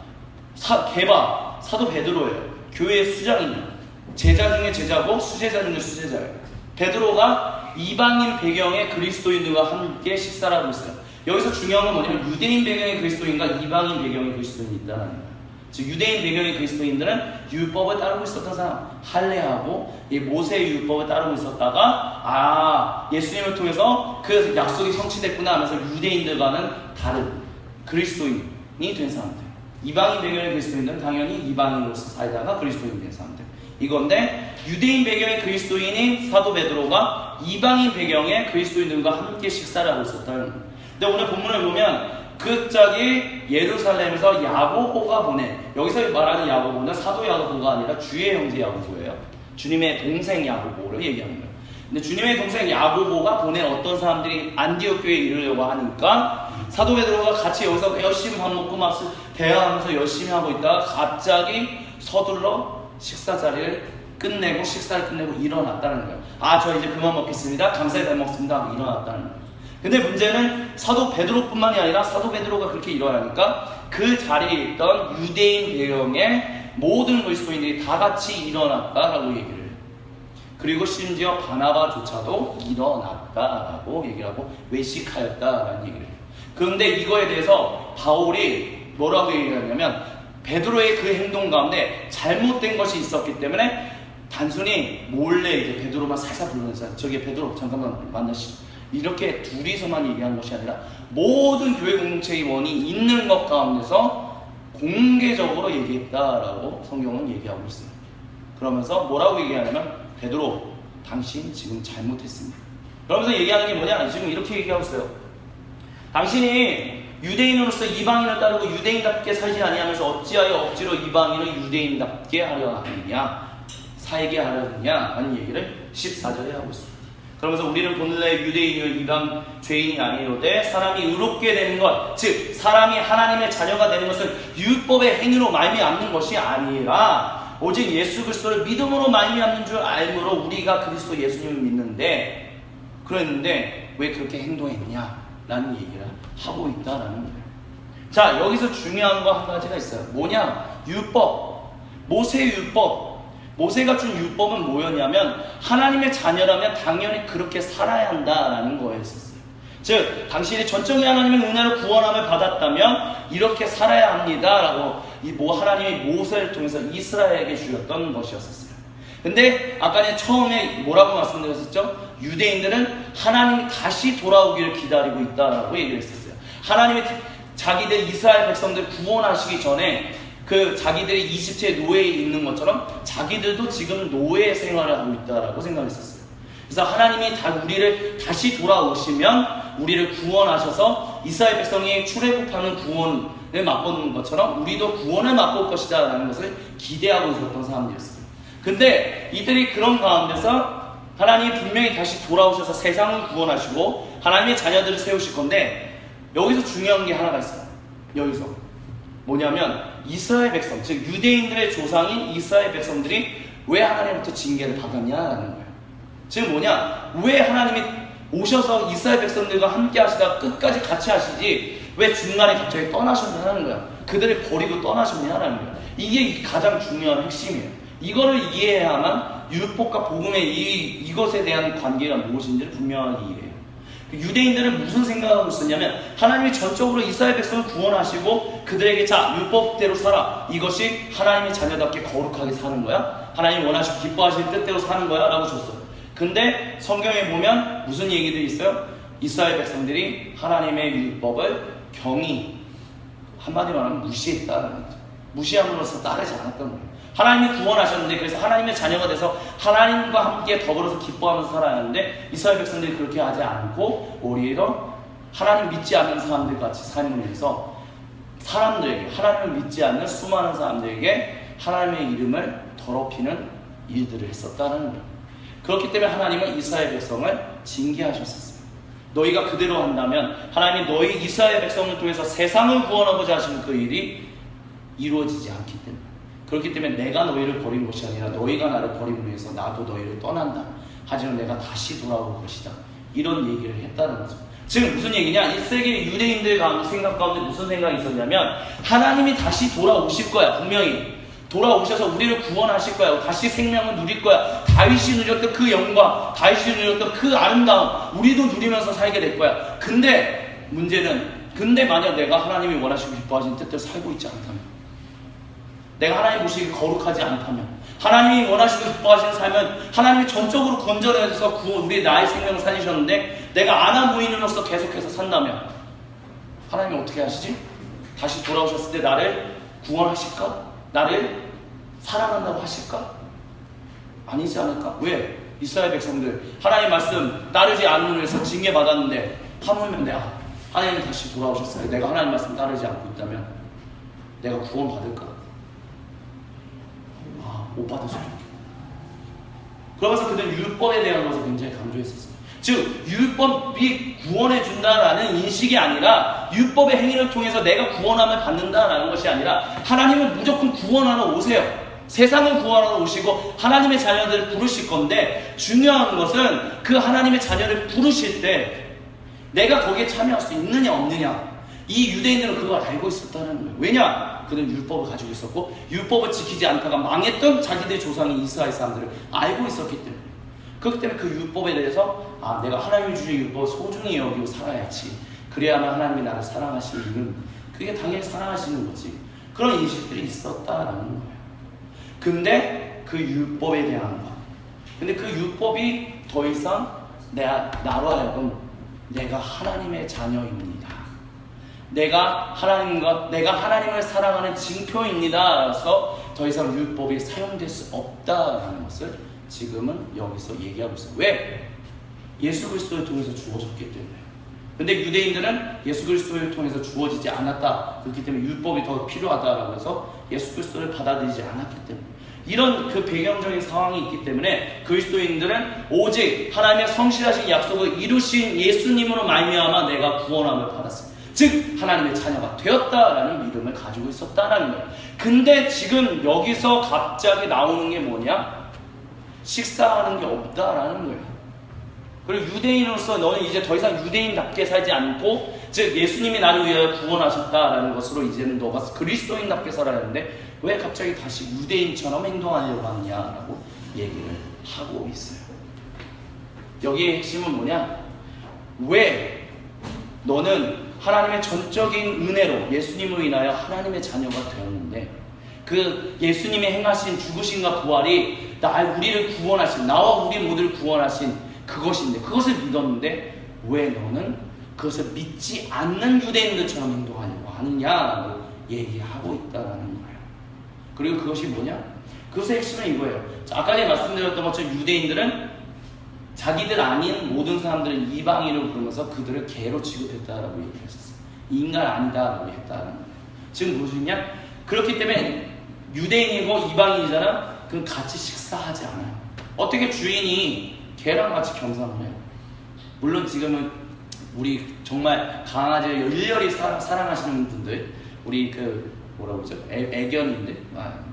사도 베드로예요. 교회의 수장이에요. 제자 중에 제자고 수제자 중에 수제자예요. 베드로가 이방인 배경의 그리스도인들과 함께 식사를 하고 있어요. 여기서 중요한 건 뭐냐면 유대인 배경의 그리스도인과 이방인 배경의 그리스도인이 있다는 거예요. 즉 유대인 배경의 그리스도인들은 율법을 따르고 있었던 사람, 할례하고 모세의 율법을 따르고 있었다가 예수님을 통해서 그 약속이 성취됐구나 하면서 유대인들과는 다른 그리스도인이 된 사람들. 이방인 배경의 그리스도인들은 당연히 이방인으로서 살다가 그리스도인이 된 사람들. 이건데 유대인 배경의 그리스도인인 사도 베드로가 이방인 배경의 그리스도인들과 함께 식사를 하고 있었다는 거예요. 근데 오늘 본문을 보면 극작이 예루살렘에서 야고보가 보낸, 여기서 말하는 야고보는 사도 야고보가 아니라 주의 형제 야고보예요. 주님의 동생 야고보를 얘기하는 거예요. 근데 주님의 동생 야고보가 보낸 어떤 사람들이 안디옥 교회에 이르려고 하니까 사도 베드로가 같이 여기서 열심히 밥 먹고 막 대화하면서 열심히 하고 있다가 갑자기 서둘러 식사 자리를 끝내고 식사를 끝내고 일어났다는 거예요. 저 이제 그만 먹겠습니다. 감사히 잘 먹습니다 하고 일어났다는 거예요. 근데 문제는 사도 베드로뿐만이 아니라 사도 베드로가 그렇게 일어나니까 그 자리에 있던 유대인 배경의 모든 그리스도인들이 다 같이 일어났다라고 얘기를 해요. 그리고 심지어 바나바조차도 일어났다라고 얘기를 하고 외식하였다라는 얘기를 해요. 그런데 이거에 대해서 바울이 뭐라고 얘기하냐면 베드로의 그 행동 가운데 잘못된 것이 있었기 때문에 단순히 몰래 이제 베드로만 살살 불러내서 저기 베드로 잠깐만 만나시죠. 이렇게 둘이서만 얘기한 것이 아니라 모든 교회 공동체의 원이 있는 것 가운데서 공개적으로 얘기했다라고 성경은 얘기하고 있습니다. 그러면서 뭐라고 얘기하냐면 베드로, 당신 지금 잘못했습니다. 그러면서 얘기하는 게 뭐냐? 지금 이렇게 얘기하고 있어요. 당신이 유대인으로서 이방인을 따르고 유대인답게 살지 아니하면서 어찌하여 억지로 이방인을 유대인답게 하려 하느냐, 살게 하려 하느냐 하는 얘기를 14절에 하고 있습니다. 그러면서 우리는 본래 유대인이요 이방 죄인이 아니로되 사람이 의롭게 되는 것, 즉 사람이 하나님의 자녀가 되는 것은 율법의 행위로 말미암는 것이 아니라 오직 예수 그리스도를 믿음으로 말미암는 줄 알므로 우리가 그리스도 예수님을 믿는데, 그랬는데 왜 그렇게 행동했냐? 라는 얘기를 하고 있다라는 거예요. 자, 여기서 중요한 거 한 가지가 있어요. 뭐냐? 율법. 모세의 율법. 모세가 준 율법은 뭐였냐면 하나님의 자녀라면 당연히 그렇게 살아야 한다라는 거였었어요. 즉 당신이 전적인 하나님의 은혜로 구원함을 받았다면 이렇게 살아야 합니다라고 하나님이 모세를 통해서 이스라엘에게 주셨던 것이었었어요. 근데 아까 처음에 뭐라고 말씀드렸었죠? 유대인들은 하나님이 다시 돌아오기를 기다리고 있다라고 얘기를 했었어요. 하나님이 자기들 이스라엘 백성들 구원하시기 전에 그 자기들이 이집트의 노예에 있는 것처럼 자기들도 지금 노예 생활을 하고 있다라고 생각했었어요. 그래서 하나님이 우리를 다시 돌아오시면 우리를 구원하셔서 이스라엘 백성이 출애굽하는 구원을 맛보는 것처럼 우리도 구원을 맛볼 것이다 라는 것을 기대하고 있었던 사람들이었어요. 근데 이들이 그런 가운데서 하나님이 분명히 다시 돌아오셔서 세상을 구원하시고 하나님의 자녀들을 세우실 건데 여기서 중요한 게 하나가 있어요. 여기서 뭐냐면 이스라엘 백성, 즉 유대인들의 조상인 이스라엘 백성들이 왜 하나님부터 징계를 받았냐라는 거예요. 즉 뭐냐? 왜 하나님이 오셔서 이스라엘 백성들과 함께 하시다가 끝까지 같이 하시지 왜 중간에 갑자기 떠나셨냐는 거야. 그들을 버리고 떠나셨냐는 거야. 이게 가장 중요한 핵심이에요. 이거를 이해해야만 율법과 복음의 이것에 대한 관계가 무엇인지를 분명하게 이해해요. 유대인들은 무슨 생각하고 있었냐면 하나님이 전적으로 이스라엘 백성을 구원하시고 그들에게 자 율법대로 살아, 이것이 하나님의 자녀답게 거룩하게 사는 거야, 하나님이 원하시고 기뻐하시는 뜻대로 사는 거야 라고 줬어요. 근데 성경에 보면 무슨 얘기들이 있어요? 이스라엘 백성들이 하나님의 율법을 경히, 한마디로 말하면 무시했다는 거죠. 무시함으로써 따르지 않았던 거예요. 하나님이 구원하셨는데 그래서 하나님의 자녀가 돼서 하나님과 함께 더불어서 기뻐하면서 살아야 하는데 이스라엘 백성들이 그렇게 하지 않고 오히려 하나님 믿지 않는 사람들 같이 삶을 위해서 사람들에게, 하나님을 믿지 않는 수많은 사람들에게 하나님의 이름을 더럽히는 일들을 했었다는 거예요. 그렇기 때문에 하나님은 이스라엘 백성을 징계하셨었어요. 너희가 그대로 한다면 하나님이 너희 이스라엘 백성을 통해서 세상을 구원하고자 하시는 그 일이 이루어지지 않기 때문에, 그렇기 때문에 내가 너희를 버린 것이 아니라 너희가 나를 버림으로 해서 나도 너희를 떠난다. 하지만 내가 다시 돌아올 것이다. 이런 얘기를 했다는 거죠. 지금 무슨 얘기냐? 1세기 유대인들 생각 가운데 무슨 생각이 있었냐면 하나님이 다시 돌아오실 거야. 분명히 돌아오셔서 우리를 구원하실 거야. 다시 생명을 누릴 거야. 다윗이 누렸던 그 영광, 다윗이 누렸던 그 아름다움 우리도 누리면서 살게 될 거야. 근데 문제는, 근데 만약 내가 하나님이 원하시고 기뻐하시는 뜻대로 살고 있지 않다면, 내가 하나님 보시기에 거룩하지 않다면, 하나님이 원하시고 기뻐하시는 삶은 하나님이 전적으로 건져내서 우리 나의 생명을 살리셨는데 내가 아나무인으로서 계속해서 산다면 하나님이 어떻게 하시지? 다시 돌아오셨을 때 나를 구원하실까? 나를 사랑한다고 하실까? 아니지 않을까? 왜? 이스라엘 백성들 하나님 말씀 따르지 않는 해서 징계받았는데 하물며 내가 하나님이 다시 돌아오셨을 때 내가 하나님 말씀 따르지 않고 있다면 내가 구원받을까? 못 받을 수도 있겠다. 그러면서 그들은 율법에 대한 것을 굉장히 강조했었어요. 즉 율법이 구원해 준다라는 인식이 아니라 율법의 행위를 통해서 내가 구원함을 받는다라는 것이 아니라 하나님은 무조건 구원하러 오세요. 세상을 구원하러 오시고 하나님의 자녀들을 부르실 건데 중요한 것은 그 하나님의 자녀를 부르실 때 내가 거기에 참여할 수 있느냐 없느냐. 이 유대인들은 그걸 알고 있었다는 거예요. 왜냐? 그는 율법을 가지고 있었고 율법을 지키지 않다가 망했던 자기들의 조상인 이스라엘 사람들을 알고 있었기 때문에, 그렇기 때문에 그 율법에 대해서 내가 하나님이 주신 율법을 소중히 여기고 살아야지, 그래야만 하나님이 나를 사랑하시는 이유는 그게 당연히 사랑하시는 거지. 그런 인식들이 있었다라는 거예요. 근데 그 율법에 대한 것, 근데 그 율법이 더 이상 나로 하여금 내가 하나님의 자녀입니다, 내가 하나님을 사랑하는 징표입니다. 그래서 더 이상 율법이 사용될 수 없다라는 것을 지금은 여기서 얘기하고 있어요. 왜? 예수 그리스도를 통해서 주어졌기 때문에. 근데 유대인들은 예수 그리스도를 통해서 주어지지 않았다. 그렇기 때문에 율법이 더 필요하다라고 해서 예수 그리스도를 받아들이지 않았기 때문에. 이런 그 배경적인 상황이 있기 때문에 그리스도인들은 오직 하나님의 성실하신 약속을 이루신 예수님으로 말미암아 내가 구원함을 받았습니다. 즉 하나님의 자녀가 되었다라는 믿음을 가지고 있었다라는 거예요. 근데 지금 여기서 갑자기 나오는 게 뭐냐? 식사하는 게 없다라는 거예요. 그리고 유대인으로서 너는 이제 더 이상 유대인답게 살지 않고, 즉 예수님이 나를 위하여 구원하셨다라는 것으로 이제는 너가 그리스도인답게 살아야 하는데 왜 갑자기 다시 유대인처럼 행동하려고 하느냐라고 얘기를 하고 있어요. 여기의 핵심은 뭐냐? 왜 너는 하나님의 전적인 은혜로 예수님으로 인하여 하나님의 자녀가 되었는데, 그 예수님이 행하신 죽으심과 부활이 우리를 구원하신, 나와 우리 모두를 구원하신 그것인데, 그것을 믿었는데 왜 너는 그것을 믿지 않는 유대인들처럼 행동하려고 하느냐라고 얘기하고 있다는 거예요. 그리고 그것이 뭐냐? 그것의 핵심은 이거예요. 아까 전에 말씀드렸던 것처럼 유대인들은 자기들 아닌 모든 사람들은 이방인으로 부르면서 그들을 개로 취급했다라고 얘기했었어요. 인간 아니다라고 했다는 거예요. 지금 무엇이냐? 그렇기 때문에 유대인이고 이방인이잖아. 그럼 같이 식사하지 않아요. 어떻게 주인이 개랑 같이 겸상을 해요? 물론 지금은 우리 정말 강아지를 열렬히 사랑하시는 분들, 우리 뭐라고 그러죠? 애견인데?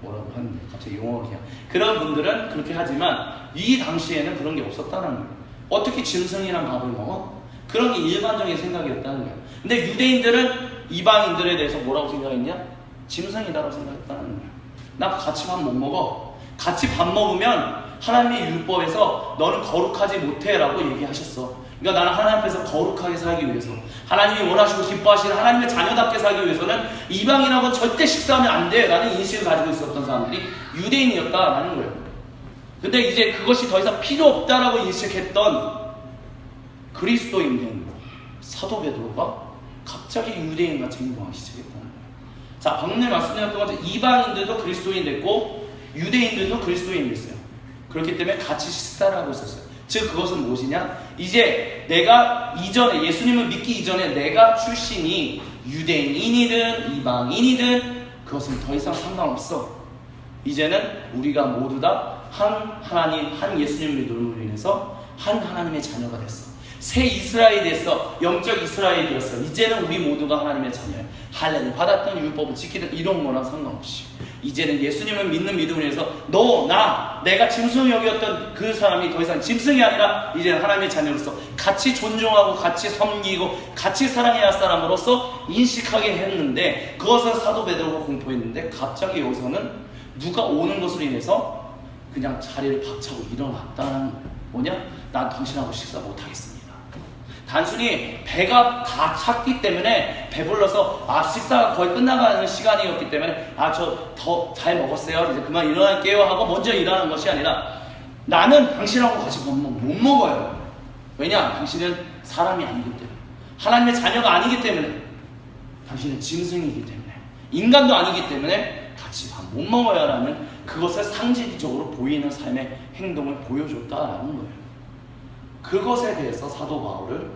뭐라고 하는데 갑자기 용어로 그냥 그런 분들은 그렇게 하지만 이 당시에는 그런 게 없었다는 거예요. 어떻게 짐승이랑 밥을 먹어? 그런 게 일반적인 생각이었다는 거예요. 근데 유대인들은 이방인들에 대해서 뭐라고 생각했냐? 짐승이다라고 생각했다는 거예요. 나 같이 밥 못 먹어. 같이 밥 먹으면 하나님의 율법에서 너는 거룩하지 못해라고 얘기하셨어. 그러니까 나는 하나님 앞에서 거룩하게 살기 위해서, 하나님이 원하시고 기뻐하시는 하나님의 자녀답게 살기 위해서는 이방인하고 절대 식사하면 안 돼 라는 인식을 가지고 있었던 사람들이 유대인이었다라는 거예요. 근데 이제 그것이 더 이상 필요 없다라고 인식했던 그리스도인된 사도 베드로가 갑자기 유대인같이 행동하기 시작했다는 거예요. 자, 방금 말씀드렸던 것처럼 이방인들도 그리스도인 됐고 유대인들도 그리스도인이 됐어요. 그렇기 때문에 같이 식사를 하고 있었어요. 즉 그것은 무엇이냐? 이제 내가 이전에 예수님을 믿기 이전에 내가 출신이 유대인이든 이방인이든 그것은 더 이상 상관없어. 이제는 우리가 모두 다 한 하나님, 한 예수님을 믿음으로 인해서 한 하나님의 자녀가 됐어. 새 이스라엘이 됐어. 영적 이스라엘이 되었어. 이제는 우리 모두가 하나님의 자녀야. 할례를 받았던 율법을 지키든 이런 거랑 상관없이 이제는 예수님을 믿는 믿음으로 인해서 내가 짐승 여기었던 그 사람이 더 이상 짐승이 아니라 이제는 하나님의 자녀로서 같이 존중하고 같이 섬기고 같이 사랑해야 할 사람으로서 인식하게 했는데, 그것을 사도 베드로가 공포했는데 갑자기 여기서는 누가 오는 것으로 인해서 그냥 자리를 박차고 일어났다는 거예요. 뭐냐? 난 당신하고 식사 못하겠습니다. 단순히 배가 다 찼기 때문에 배불러서 식사가 거의 끝나가는 시간이었기 때문에 저 더 잘 먹었어요. 이제 그만 일어날게요 하고 먼저 일어나는 것이 아니라 나는 당신하고 같이 못 먹어요. 왜냐? 당신은 사람이 아니기 때문에, 하나님의 자녀가 아니기 때문에, 당신은 짐승이기 때문에, 인간도 아니기 때문에 같이 밥 못 먹어야 라는 그것을 상징적으로 보이는 삶의 행동을 보여줬다라는 거예요. 그것에 대해서 사도 바울을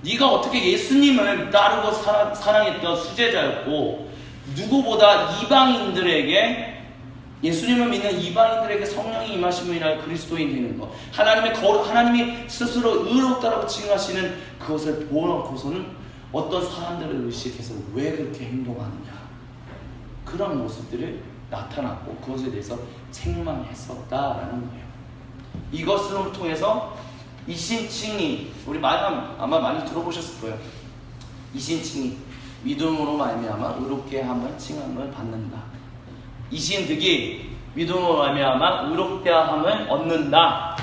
네가 어떻게 예수님을 따르고 사랑했던 수제자였고 누구보다 이방인들에게, 예수님을 믿는 이방인들에게 성령이 임하심으로 인하여 그리스도인 되는 것, 하나님이 스스로 의롭다라고 칭하시는 그것을 보고서는 어떤 사람들을 의식해서 왜 그렇게 행동하느냐, 그런 모습들을 나타났고 그것에 대해서 책망했었다라는 거예요. 이것을 통해서 이신칭이, 우리 아마 많이 들어보셨을 거예요. 이신칭이 믿음으로 말미암아 의롭게 함을 칭함을 받는다. 이신득이 믿음으로 말미암아 의롭게 함을 얻는다.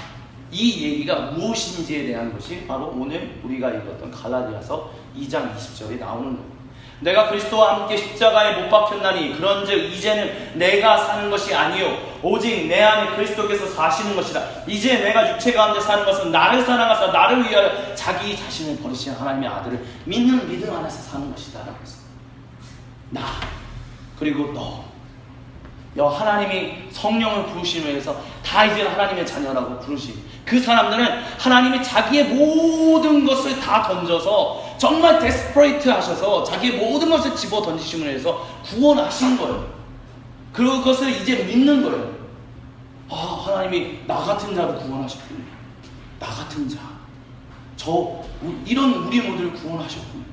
이 얘기가 무엇인지에 대한 것이 바로 오늘 우리가 읽었던 갈라디아서 2장 20절에 나오는 거예요. 내가 그리스도와 함께 십자가에 못 박혔나니 그런즉 이제는 내가 사는 것이 아니요 오직 내 안에 그리스도께서 사시는 것이라. 이제 내가 육체 가운데 사는 것은 나를 사랑하사 나를 위하여 자기 자신을 버리신 하나님의 아들을 믿는 믿음 안에서 사는 것이다 라고 했어요. 나 그리고 너 하나님이 성령을 부으심에 의해서 다 이제 하나님의 자녀라고 부르신 그 사람들은 하나님이 자기의 모든 것을 다 던져서 정말 데스퍼레이트 하셔서 자기의 모든 것을 집어 던지심으로 해서 구원하신 거예요. 그것을 이제 믿는 거예요. 하나님이 나 같은 자를 구원하셨군요. 나 같은 자, 이런 우리 모두를 구원하셨군요.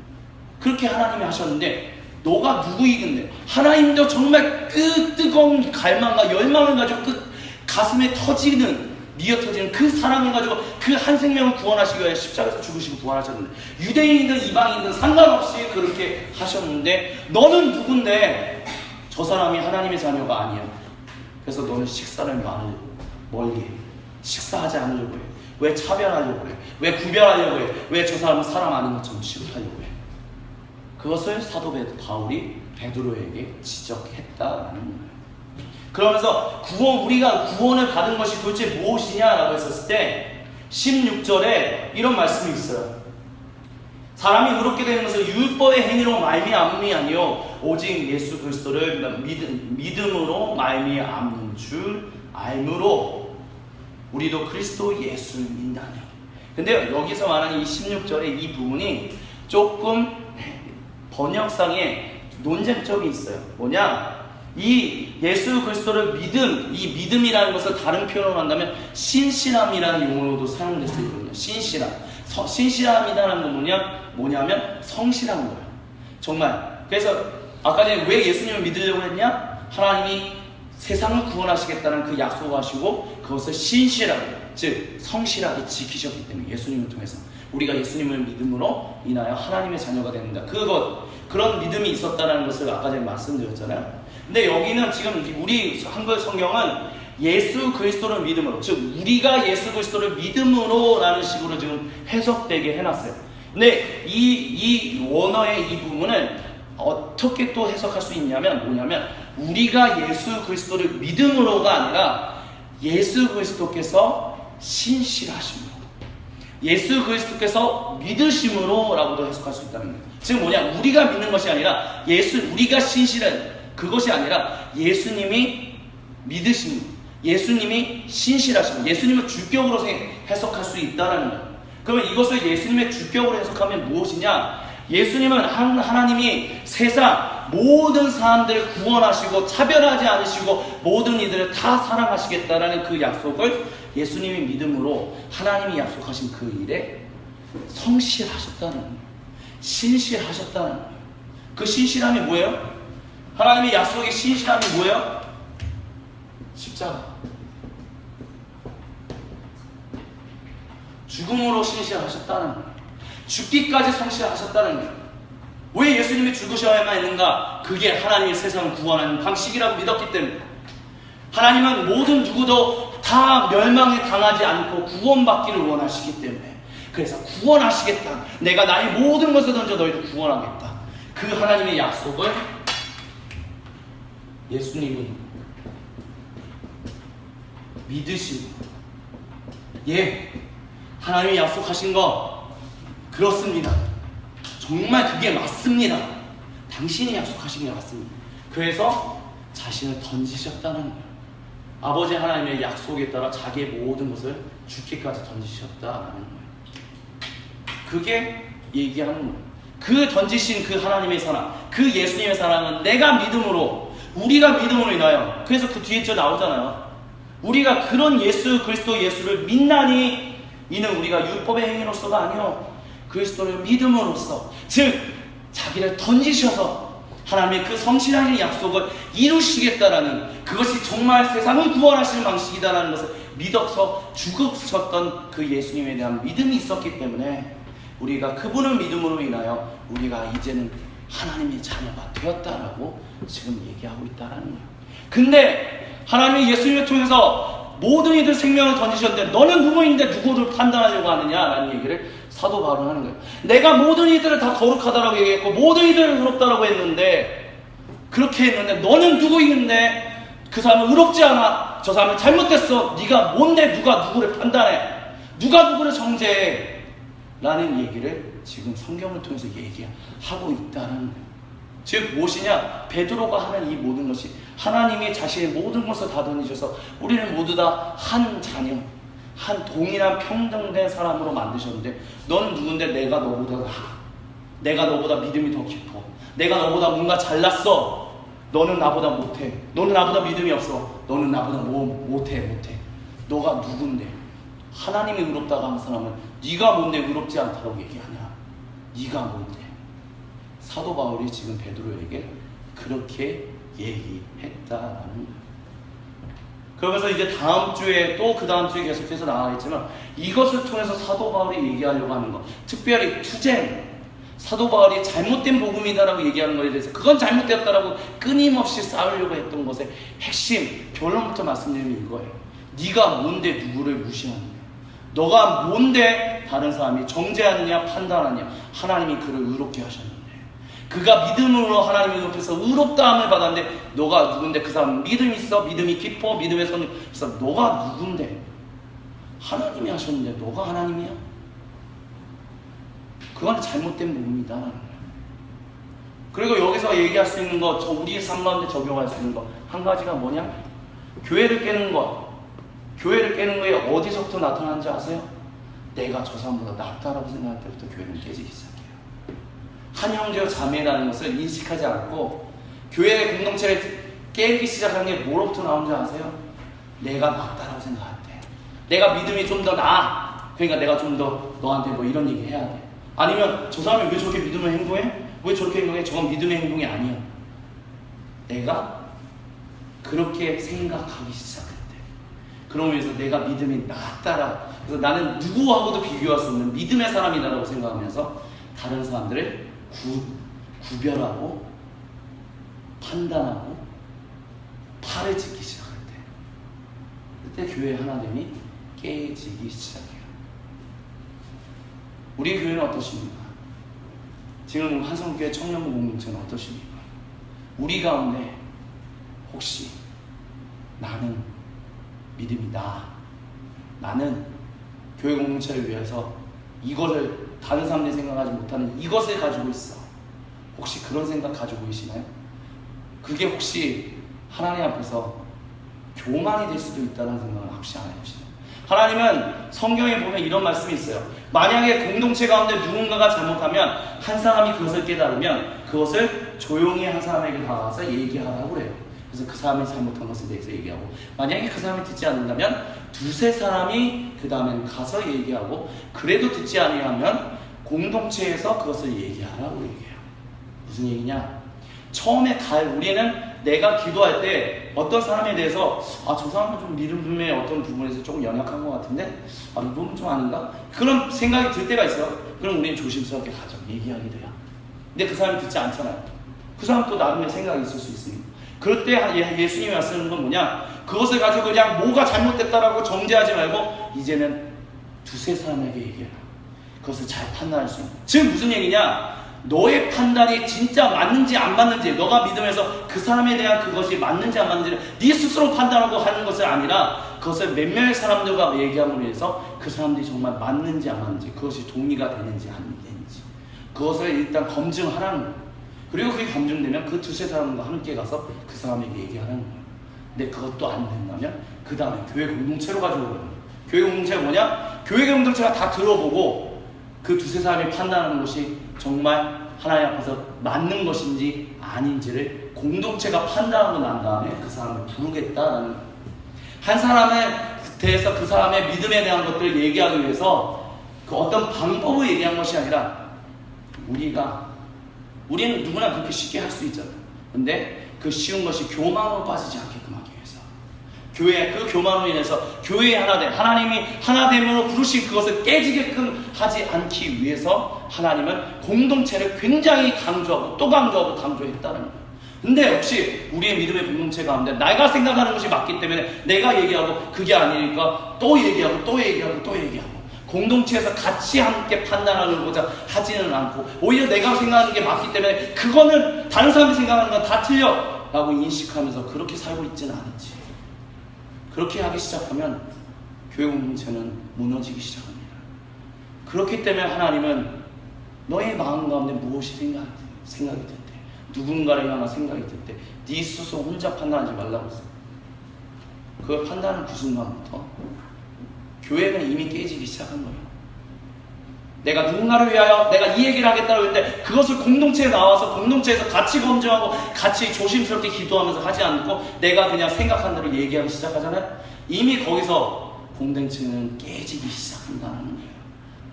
그렇게 하나님이 하셨는데 너가 누구이긴데, 하나님도 정말 그 뜨거운 갈망과 열망을 가지고 그 가슴에 터지는, 미어 터지는 그 사랑을 가지고 그 한 생명을 구원하시기 위해 십자가에서 죽으시고 부활하셨는데, 유대인이든 이방인이든 상관없이 그렇게 하셨는데, 너는 누군데 저 사람이 하나님의 자녀가 아니야. 그래서 너는 식사를 멀리 해. 식사하지 않으려고 해. 왜 차별하려고 해? 왜 구별하려고 해? 왜 저 사람은 사람 아닌 것처럼 취급하려고 해? 그것을 사도 바울이 베드로에게 지적했다라는 거예요. 그러면서 우리가 구원을 받은 것이 도대체 무엇이냐라고 했었을 때 16절에 이런 말씀이 있어요. 사람이 의롭게 되는 것은 율법의 행위로 말미암음이 아니요 오직 예수 그리스도를 믿음으로 말미암는 줄 알므로 우리도 그리스도 예수를 믿나니. 근데 여기서 말하는 이 16절의 이 부분이 조금 번역상에 논쟁점이 있어요. 뭐냐? 이 예수 그리스도를 이 믿음이라는 것을 다른 표현으로 한다면 신실함이라는 용어로도 사용될 수 있거든요. 신실함이라는 건 뭐냐면 성실한 거예요. 정말. 그래서 아까 전에 왜 예수님을 믿으려고 했냐? 하나님이 세상을 구원하시겠다는 그 약속을 하시고 그것을 신실하게, 즉 성실하게 지키셨기 때문에 예수님을 통해서 우리가 예수님을 믿음으로 인하여 하나님의 자녀가 됩니다. 그런 믿음이 있었다는 것을 아까 전에 말씀드렸잖아요. 근데 여기는 지금 우리 한글 성경은 예수 그리스도를 믿음으로, 즉 우리가 예수 그리스도를 믿음으로 라는 식으로 지금 해석되게 해놨어요. 근데 이 원어의 이 부분을 어떻게 또 해석할 수 있냐면 뭐냐면 우리가 예수 그리스도를 믿음으로가 아니라 예수 그리스도께서 신실하심으로, 예수 그리스도께서 믿으심으로 라고도 해석할 수 있다는 거예요. 지금 우리가 믿는 것이 아니라 우리가 신실한 그것이 아니라 예수님이 믿으심으로, 예수님이 신실하심으로, 예수님을 주격으로 해석할 수 있다는 거예요. 그러면 이것을 예수님의 주격으로 해석하면 무엇이냐? 예수님은 하나님이 세상 모든 사람들을 구원하시고 차별하지 않으시고 모든 이들을 다 사랑하시겠다라는 그 약속을 예수님이 믿음으로 하나님이 약속하신 그 일에 성실하셨다는 거예요. 신실하셨다는 거예요. 그 신실함이 뭐예요? 하나님의 약속의 신실함이 뭐예요? 십자가. 죽음으로 신실하셨다는 거예요. 죽기까지 성실하셨다는 거예요. 왜 예수님이 죽으셔야만 했는가? 그게 하나님의 세상을 구원하는 방식이라고 믿었기 때문에. 하나님은 모든 누구도 다 멸망에 당하지 않고 구원받기를 원하시기 때문에. 그래서 구원하시겠다. 내가 나의 모든 것을 던져 너희를 구원하겠다. 그 하나님의 약속을 예수님이 믿으시고, 하나님이 약속하신 거 그렇습니다. 정말 그게 맞습니다. 당신이 약속하신 게 맞습니다. 그래서 자신을 던지셨다는 거예요. 아버지 하나님의 약속에 따라 자기의 모든 것을 죽기까지 던지셨다는 거예요. 그게 얘기하는 거예요. 그 던지신 그 하나님의 사랑, 그 예수님의 사랑은 내가 믿음으로, 우리가 믿음으로 인하여, 그래서 그 뒤에 나오잖아요. 우리가 그런 예수 그리스도 예수를 믿나니 이는 우리가 율법의 행위로서가 아니요 그리스도를 믿음으로써, 즉 자기를 던지셔서 하나님의 그 성실한 약속을 이루시겠다라는, 그것이 정말 세상을 구원하시는 방식이다라는 것을 믿어서 죽으셨던 그 예수님에 대한 믿음이 있었기 때문에 우리가 그분을 믿음으로 인하여 우리가 이제는 하나님의 자녀가 되었다라고 지금 얘기하고 있다라는 거예요. 근데 하나님이 예수님을 통해서 모든 이들 생명을 던지셨는데 너는 누구인데 누구를 판단하려고 하느냐라는 얘기를 사도 바울은 하는 거예요. 내가 모든 이들을 다 거룩하다라고 얘기했고 모든 이들을 의롭다라고 했는데, 그렇게 했는데 너는 누구인데 그 사람은 의롭지 않아, 저 사람은 잘못됐어, 네가 뭔데 누가 누구를 판단해, 누가 누구를 정죄해 라는 얘기를 지금 성경을 통해서 얘기하고 있다는 거예요. 즉 무엇이냐? 베드로가 하는 이 모든 것이 하나님이 자신의 모든 것을 다 던지셔서 우리는 모두 다 한 자녀, 한 동일한 평등된 사람으로 만드셨는데, 너는 누군데 내가 너보다 나아, 내가 너보다 믿음이 더 깊어, 내가 너보다 뭔가 잘났어, 너는 나보다 못해, 너는 나보다 믿음이 없어, 너는 나보다 못해. 너가 누군데? 하나님이 의롭다고 하는 사람은 네가 뭔데 의롭지 않다고 얘기하냐? 네가 뭔데? 사도 바울이 지금 베드로에게 그렇게 얘기했다라는 거예요. 그러면서 이제 다음 주에 또 그 다음 주에 계속해서 나가겠지만 이것을 통해서 사도 바울이 얘기하려고 하는 것, 특별히 투쟁, 사도 바울이 잘못된 복음이다라고 얘기하는 것에 대해서 그건 잘못되었다라고 끊임없이 싸우려고 했던 것의 핵심, 결론부터 말씀드리면 이거예요. 네가 뭔데 누구를 무시하느냐, 너가 뭔데 다른 사람이 정죄하느냐 판단하느냐. 하나님이 그를 의롭게 하셨는데, 그가 믿음으로 하나님의 옆에서 의롭다함을 받았는데 너가 누군데? 그 사람은 믿음이 있어, 믿음이 깊어, 믿음의 손이 있어. 너가 누군데? 하나님이 하셨는데 너가 하나님이야? 그건 잘못된 복음이다. 그리고 여기서 얘기할 수 있는 거, 우리의 삶 가운데 적용할 수 있는 거 한 가지가 뭐냐? 교회를 깨는 것. 교회를 깨는 거에 어디서부터 나타나는지 아세요? 내가 저 사람보다 낫다라고 생각할 때부터 교회는 깨지기 시작해요. 한 형제와 자매라는 것을 인식하지 않고 교회의 공동체를 깨기 시작하는 게 뭐로부터 나오는지 아세요? 내가 낫다라고 생각할 때, 내가 믿음이 좀 더 나아, 그러니까 내가 좀 더 너한테 뭐 이런 얘기 해야 돼. 아니면 저 사람이 왜 저렇게 믿음을 행동해? 왜 저렇게 행동해? 저건 믿음의 행동이 아니야. 내가 그렇게 생각하기 시작할 때, 그러면 위해서 내가 믿음이 낫다라, 그래서 나는 누구하고도 비교할 수 없는 믿음의 사람이다라고 생각하면서 다른 사람들을 구별하고 판단하고 팔을 찢기 시작할 때, 그때 교회 하나됨이 깨지기 시작해요. 우리 교회는 어떠십니까? 지금 한성교회 청년부 공동체는 어떠십니까? 우리 가운데 혹시 나는 믿음이 나는 교회 공동체를 위해서 이것을 다른 사람들이 생각하지 못하는 이것을 가지고 있어, 혹시 그런 생각 가지고 계시나요? 그게 혹시 하나님 앞에서 교만이 될 수도 있다는 생각을 혹시 안 해보시나요? 하나님은 성경에 보면 이런 말씀이 있어요. 만약에 공동체 가운데 누군가가 잘못하면 한 사람이 그것을 깨달으면 그것을 조용히 한 사람에게 다가가서 얘기하라고 그래요. 그래서 그 사람이 잘못한 것에 대해서 얘기하고, 만약에 그 사람이 듣지 않는다면 두세 사람이 그 다음엔 가서 얘기하고, 그래도 듣지 아니하면 공동체에서 그것을 얘기하라고 얘기해요. 무슨 얘기냐? 처음에 우리는 내가 기도할 때 어떤 사람에 대해서 저 사람은 좀 믿음의 어떤 부분에서 조금 연약한 것 같은데 이분은 좀 아닌가? 그런 생각이 들 때가 있어요. 그럼 우리는 조심스럽게 가죠. 얘기하게 돼요. 근데 그 사람이 듣지 않잖아요. 그 사람 또 나름의 생각이 있을 수 있으니까. 그럴 때 예수님이 말씀하는 건 뭐냐? 그것을 가지고 그냥 뭐가 잘못됐다라고 정죄하지 말고 이제는 두세 사람에게 얘기해라. 그것을 잘 판단할 수 있는. 지금 무슨 얘기냐? 너의 판단이 진짜 맞는지 안 맞는지, 너가 믿으면서 그 사람에 대한 그것이 맞는지 안 맞는지를 네 스스로 판단하고 하는 것이 아니라 그것을 몇 명의 사람들과 얘기함으로 해서 그 사람들이 정말 맞는지 안 맞는지, 그것이 동의가 되는지 안 되는지 그것을 일단 검증하라는 거예요. 그리고 그게 검증되면 그 두세 사람과 함께 가서 그 사람에게 얘기하는 거예요. 근데 그것도 안 된다면 그 다음에 교회 공동체로 가져오는 거예요. 교회 공동체가 뭐냐? 교회 공동체가 다 들어보고 그 두세 사람이 판단하는 것이 정말 하나님 앞에서 맞는 것인지 아닌지를 공동체가 판단하고 난 다음에 그 사람을 부르겠다라는 거예요. 한 사람에 대해서 그 사람의 믿음에 대한 것들을 얘기하기 위해서 그 어떤 방법을 얘기한 것이 아니라, 우리는 누구나 그렇게 쉽게 할 수 있잖아요. 근데 그 쉬운 것이 교만으로 빠지지 않게끔 하기 위해서, 교회 그 교만으로 인해서 교회의 하나됨, 하나님이 하나됨으로 부르신 그것을 깨지게끔 하지 않기 위해서 하나님은 공동체를 굉장히 강조하고 또 강조했다는 거예요. 근데 혹시 우리의 믿음의 공동체 가운데 내가 생각하는 것이 맞기 때문에 내가 얘기하고 그게 아니니까 또 얘기하고 공동체에서 같이 함께 판단하려고자 하지는 않고, 오히려 내가 생각하는 게 맞기 때문에 그거는 다른 사람이 생각하는 건 다 틀려 라고 인식하면서 그렇게 살고 있지는 않은지, 그렇게 하기 시작하면 교회 공동체는 무너지기 시작합니다. 그렇기 때문에 하나님은 너의 마음 가운데 무엇이 생각이 들 때, 누군가를 향한 생각이 들 때 네 스스로 혼자 판단하지 말라고 했어요. 그 판단을 그 순간부터 교회는 이미 깨지기 시작한 거예요. 내가 누군가를 위하여 내가 이 얘기를 하겠다고 했는데 그것을 공동체에 나와서 공동체에서 같이 검증하고 같이 조심스럽게 기도하면서 하지 않고 내가 그냥 생각한 대로 얘기하기 시작하잖아요. 이미 거기서 공동체는 깨지기 시작한다는 거예요.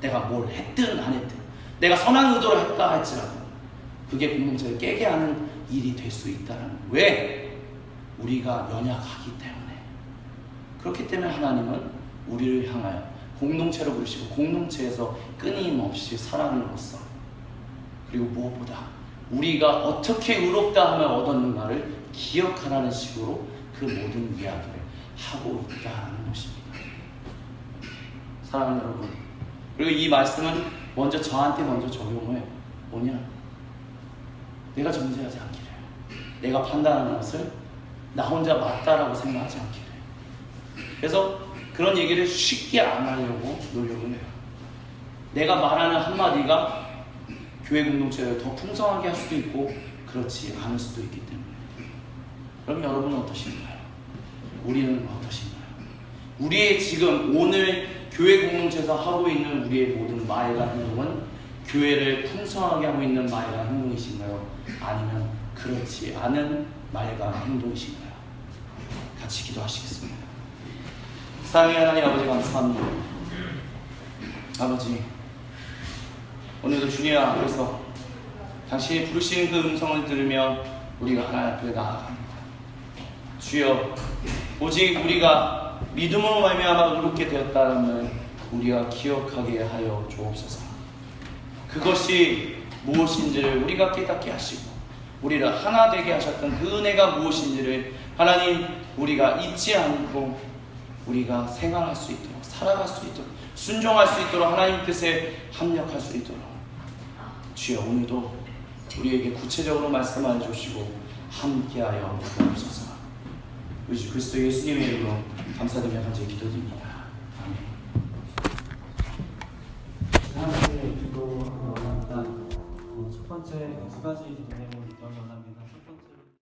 내가 뭘 했든 안 했든, 내가 선한 의도를 했다 할지라도 그게 공동체를 깨게 하는 일이 될 수 있다는 거예요. 왜? 우리가 연약하기 때문에. 그렇기 때문에 하나님은 우리를 향하여 공동체로 부르시고 공동체에서 끊임없이 사랑으로써 그리고 무엇보다 우리가 어떻게 의롭다 하면 얻었는가를 기억하라는 식으로 그 모든 이야기를 하고 있다는 것입니다. 사랑하는 여러분, 그리고 이 말씀은 먼저 저한테 먼저 적용을 뭐냐? 내가 정죄하지 않기를, 내가 판단하는 것을 나 혼자 맞다라고 생각하지 않기를. 그래서 그런 얘기를 쉽게 안 하려고 노력을 해요. 내가 말하는 한마디가 교회 공동체를 더 풍성하게 할 수도 있고 그렇지 않을 수도 있기 때문에. 그럼 여러분은 어떠신가요? 우리는 어떠신가요? 우리의 지금 오늘 교회 공동체에서 하고 있는 우리의 모든 말과 행동은 교회를 풍성하게 하고 있는 말과 행동이신가요? 아니면 그렇지 않은 말과 행동이신가요? 같이 기도하시겠습니다. 사랑의 하나님 아버지, 감사합니다. 아버지, 오늘도 주님 앞에서 당신이 부르시는 그 음성을 들으며 우리가 하나님 앞에 나아갑니다. 주여, 오직 우리가 믿음으로 말미암아 의롭게 되었다면 우리가 기억하게 하여 주옵소서. 그것이 무엇인지를 우리가 깨닫게 하시고 우리를 하나 되게 하셨던 그 은혜가 무엇인지를 하나님 우리가 잊지 않고 우리가 생활할 수 있도록, 살아갈 수 있도록, 순종할 수 있도록, 하나님 뜻에 합력할 수 있도록 주여 오늘도 우리에게 구체적으로 말씀해 주시고 함께하여 주옵소서. 우리 주 그리스도 예수님의 이름으로 감사드리며 간절히 기도드립니다.